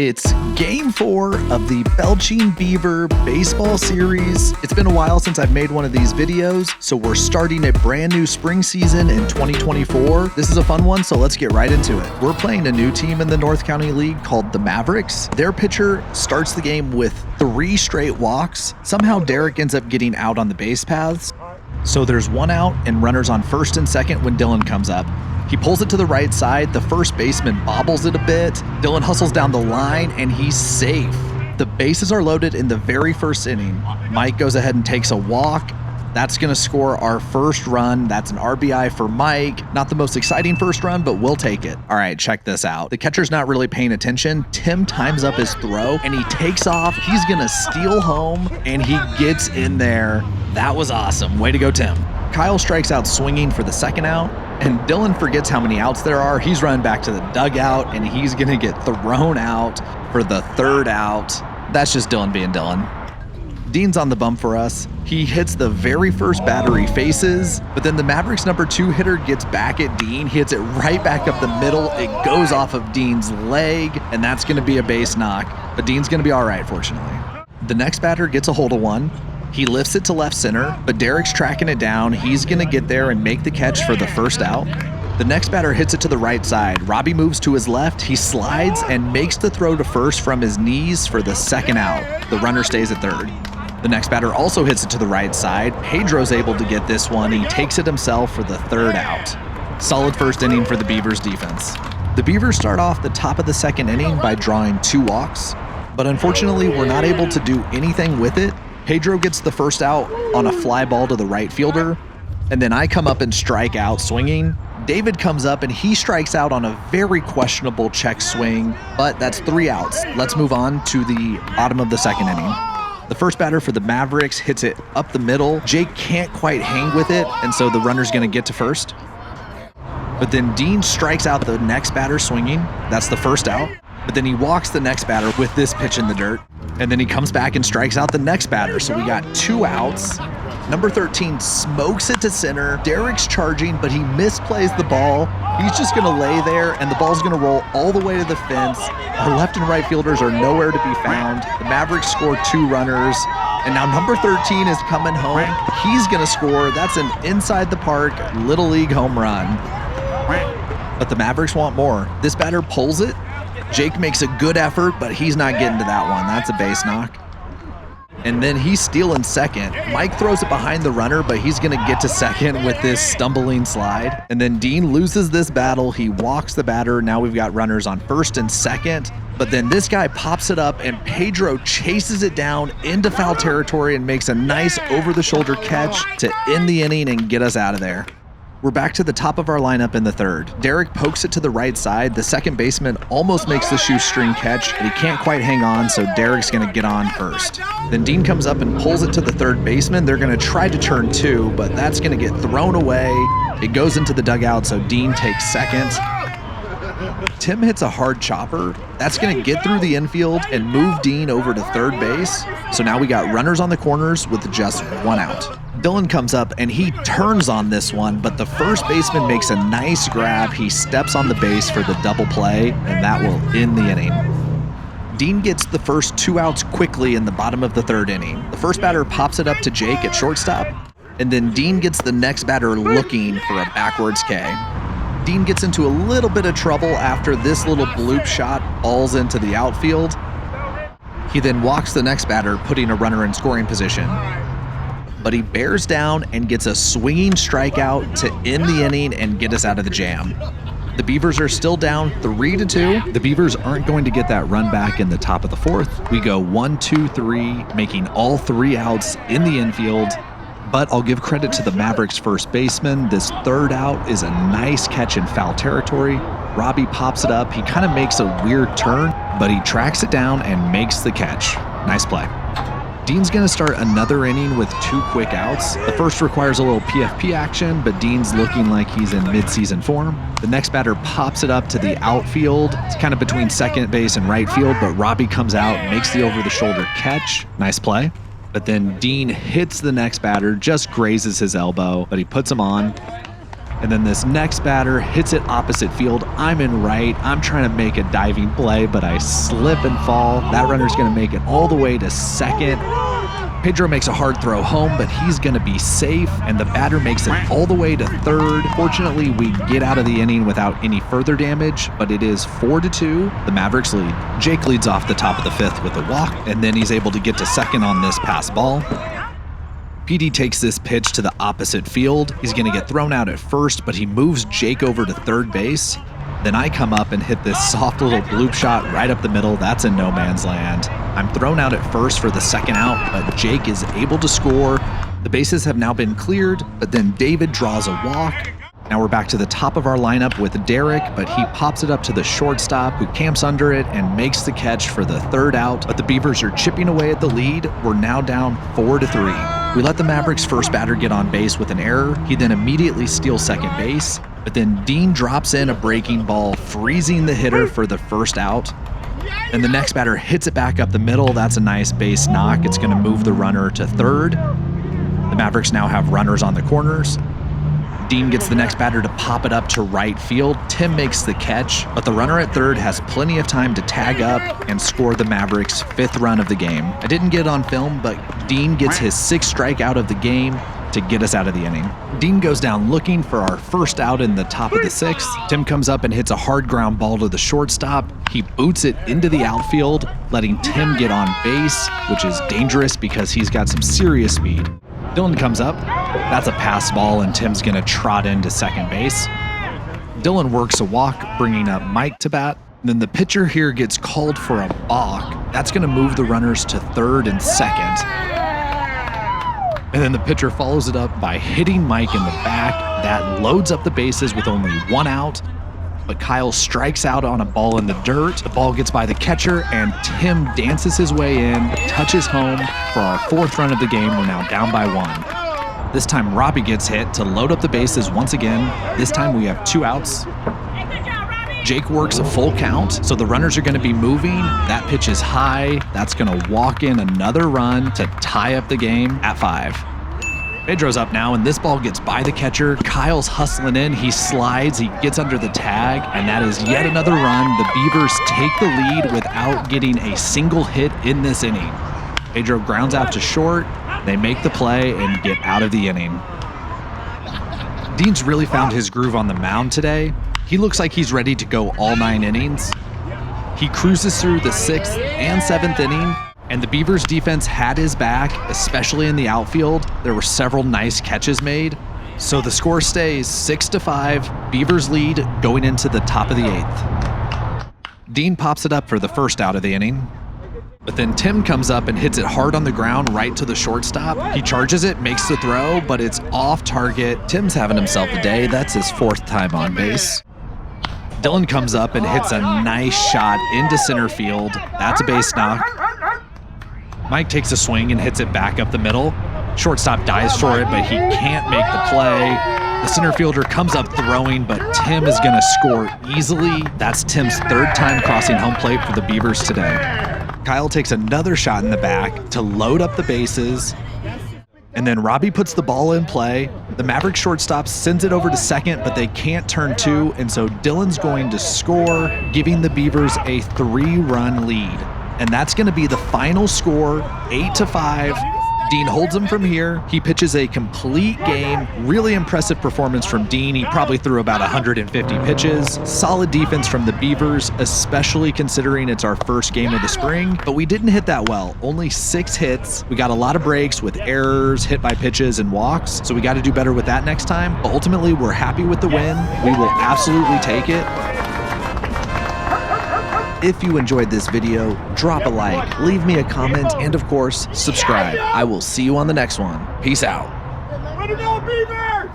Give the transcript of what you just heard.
It's game 4 of the Belching Beaver Baseball Series. It's been a while since I've made one of these videos, so we're starting a brand new spring season in 2024. This is a fun one, so let's get right into it. We're playing a new team in the North County League called the Mavericks. Their pitcher starts the game with 3 straight walks. Somehow Derek ends up getting out on the base paths. So there's 1 out and runners on first and second when Dylan comes up. He pulls it to the right side. The first baseman bobbles it a bit. Dylan hustles down the line and he's safe. The bases are loaded in the very first inning. Mike goes ahead and takes a walk. That's going to score our first run. That's an RBI for Mike. Not the most exciting first run, but we'll take it. All right, check this out. The catcher's not really paying attention. Tim times up his throw and he takes off. He's going to steal home and he gets in there. That was awesome. Way to go, Tim. Kyle strikes out swinging for the second out, and Dylan forgets how many outs there are. He's running back to the dugout, and he's going to get thrown out for the third out. That's just Dylan being Dylan. Dean's on the bump for us. He hits the very first batter he faces, but then the Mavericks number 2 hitter gets back at Dean. He hits it right back up the middle. It goes off of Dean's leg, and that's going to be a base knock, but Dean's going to be all right, fortunately. The next batter gets a hold of one. He lifts it to left center, but Derek's tracking it down. He's going to get there and make the catch for the first out. The next batter hits it to the right side. Robbie moves to his left. He slides and makes the throw to first from his knees for the second out. The runner stays at third. The next batter also hits it to the right side. Pedro's able to get this one. He takes it himself for the third out. Solid first inning for the Beavers defense. The Beavers start off the top of the second inning by drawing 2 walks, but unfortunately we're not able to do anything with it. Pedro gets the first out on a fly ball to the right fielder, and then I come up and strike out swinging. David comes up and he strikes out on a very questionable check swing, but that's 3 outs. Let's move on to the bottom of the second inning. The first batter for the Mavericks hits it up the middle. Jake can't quite hang with it, and so the runner's going to get to first. But then Dean strikes out the next batter swinging. That's the first out. But then he walks the next batter with this pitch in the dirt. And then he comes back and strikes out the next batter. So we got 2 outs. Number 13 smokes it to center. Derek's charging, but he misplays the ball. He's just going to lay there, and the ball's going to roll all the way to the fence. Our left and right fielders are nowhere to be found. The Mavericks score 2 runners. And now number 13 is coming home. He's going to score. That's an inside the park Little League home run. But the Mavericks want more. This batter pulls it. Jake makes a good effort, but he's not getting to that one. That's a base knock. And then he's stealing second. Mike throws it behind the runner, but he's going to get to second with this stumbling slide. And then Dean loses this battle. He walks the batter. Now we've got runners on first and second. But then this guy pops it up, and Pedro chases it down into foul territory and makes a nice over-the-shoulder catch to end the inning and get us out of there. We're back to the top of our lineup in the third. Derek pokes it to the right side. The second baseman almost makes the shoestring catch, but he can't quite hang on, so Derek's going to get on first. Then Dean comes up and pulls it to the third baseman. They're going to try to turn 2, but that's going to get thrown away. It goes into the dugout, so Dean takes second. Tim hits a hard chopper. That's going to get through the infield and move Dean over to third base. So now we got runners on the corners with just 1 out. Dylan comes up and he turns on this one, but the first baseman makes a nice grab. He steps on the base for the double play, and that will end the inning. Dean gets the first 2 outs quickly in the bottom of the third inning. The first batter pops it up to Jake at shortstop, and then Dean gets the next batter looking for a backwards K. Dean gets into a little bit of trouble after this little bloop shot falls into the outfield. He then walks the next batter, putting a runner in scoring position. But he bears down and gets a swinging strikeout to end the inning and get us out of the jam. The Beavers are still down 3-2. The Beavers aren't going to get that run back in the top of the 4th. We go 1-2-3, making all 3 outs in the infield. But I'll give credit to the Mavericks first baseman. This third out is a nice catch in foul territory. Robbie pops it up. He kind of makes a weird turn, but he tracks it down and makes the catch. Nice play. Dean's going to start another inning with 2 quick outs. The first requires a little PFP action, but Dean's looking like he's in mid-season form. The next batter pops it up to the outfield. It's kind of between second base and right field, but Robbie comes out, makes the over-the-shoulder catch. Nice play. But then Dean hits the next batter, just grazes his elbow, but he puts him on. And then this next batter hits it opposite field. I'm in right. I'm trying to make a diving play, but I slip and fall. That runner's going to make it all the way to second. Pedro makes a hard throw home, but he's going to be safe, and the batter makes it all the way to third. Fortunately, we get out of the inning without any further damage, but it is 4-2. The Mavericks lead. Jake leads off the top of the fifth with a walk, and then he's able to get to second on this pass ball. PD takes this pitch to the opposite field. He's going to get thrown out at first, but he moves Jake over to third base. Then I come up and hit this soft little bloop shot right up the middle. That's in no man's land. I'm thrown out at first for the second out, but Jake is able to score. The bases have now been cleared, but then David draws a walk. Now we're back to the top of our lineup with Derek, but he pops it up to the shortstop, who camps under it and makes the catch for the third out. But the Beavers are chipping away at the lead. We're now down 4-3. We let the Mavericks' first batter get on base with an error. He then immediately steals second base, but then Dean drops in a breaking ball, freezing the hitter for the first out. And the next batter hits it back up the middle. That's a nice base knock. It's going to move the runner to third. The Mavericks now have runners on the corners. Dean gets the next batter to pop it up to right field. Tim makes the catch, but the runner at third has plenty of time to tag up and score the Mavericks' fifth run of the game. I didn't get it on film, but Dean gets his sixth strikeout of the game to get us out of the inning. Dean goes down looking for our first out in the top of the sixth. Tim comes up and hits a hard ground ball to the shortstop. He boots it into the outfield, letting Tim get on base, which is dangerous because he's got some serious speed. Dylan comes up. That's a pass ball, and Tim's going to trot into second base. Dylan works a walk, bringing up Mike to bat. Then the pitcher here gets called for a balk. That's going to move the runners to third and second. And then the pitcher follows it up by hitting Mike in the back. That loads up the bases with only one out. But Kyle strikes out on a ball in the dirt. The ball gets by the catcher, and Tim dances his way in, touches home for our fourth run of the game. We're now down by one. This time Robbie gets hit to load up the bases once again. This time we have two outs. Jake works a full count, so the runners are going to be moving. That pitch is high. That's going to walk in another run to tie up the game at 5. Pedro's up now, and this ball gets by the catcher. Kyle's hustling in. He slides. He gets under the tag, and that is yet another run. The Beavers take the lead without getting a single hit in this inning. Pedro grounds out to short. They make the play and get out of the inning. Dean's really found his groove on the mound today. He looks like he's ready to go all 9 innings. He cruises through the 6th and 7th inning, and the Beavers defense had his back, especially in the outfield. There were several nice catches made. So the score stays 6-5, Beavers lead going into the top of the 8th. Dean pops it up for the first out of the inning. But then Tim comes up and hits it hard on the ground right to the shortstop. He charges it, makes the throw, but it's off target. Tim's having himself a day. That's his 4th time on base. Dylan comes up and hits a nice shot into center field. That's a base knock. Mike takes a swing and hits it back up the middle. Shortstop dives for it, but he can't make the play. The center fielder comes up throwing, but Tim is going to score easily. That's Tim's 3rd time crossing home plate for the Beavers today. Kyle takes another shot in the back to load up the bases. And then Robbie puts the ball in play. The Maverick shortstop sends it over to second, but they can't turn 2, and so Dylan's going to score, giving the Beavers a 3-run lead. And that's going to be the final score, 8-5. Dean holds him from here. He pitches a complete game. Really impressive performance from Dean. He probably threw about 150 pitches. Solid defense from the Beavers, especially considering it's our first game of the spring. But we didn't hit that well. Only 6 hits. We got a lot of breaks with errors, hit by pitches, and walks. So we got to do better with that next time. But ultimately, we're happy with the win. We will absolutely take it. If you enjoyed this video, drop a like, leave me a comment, and of course, subscribe. I will see you on the next one. Peace out. Let it go, Beavers!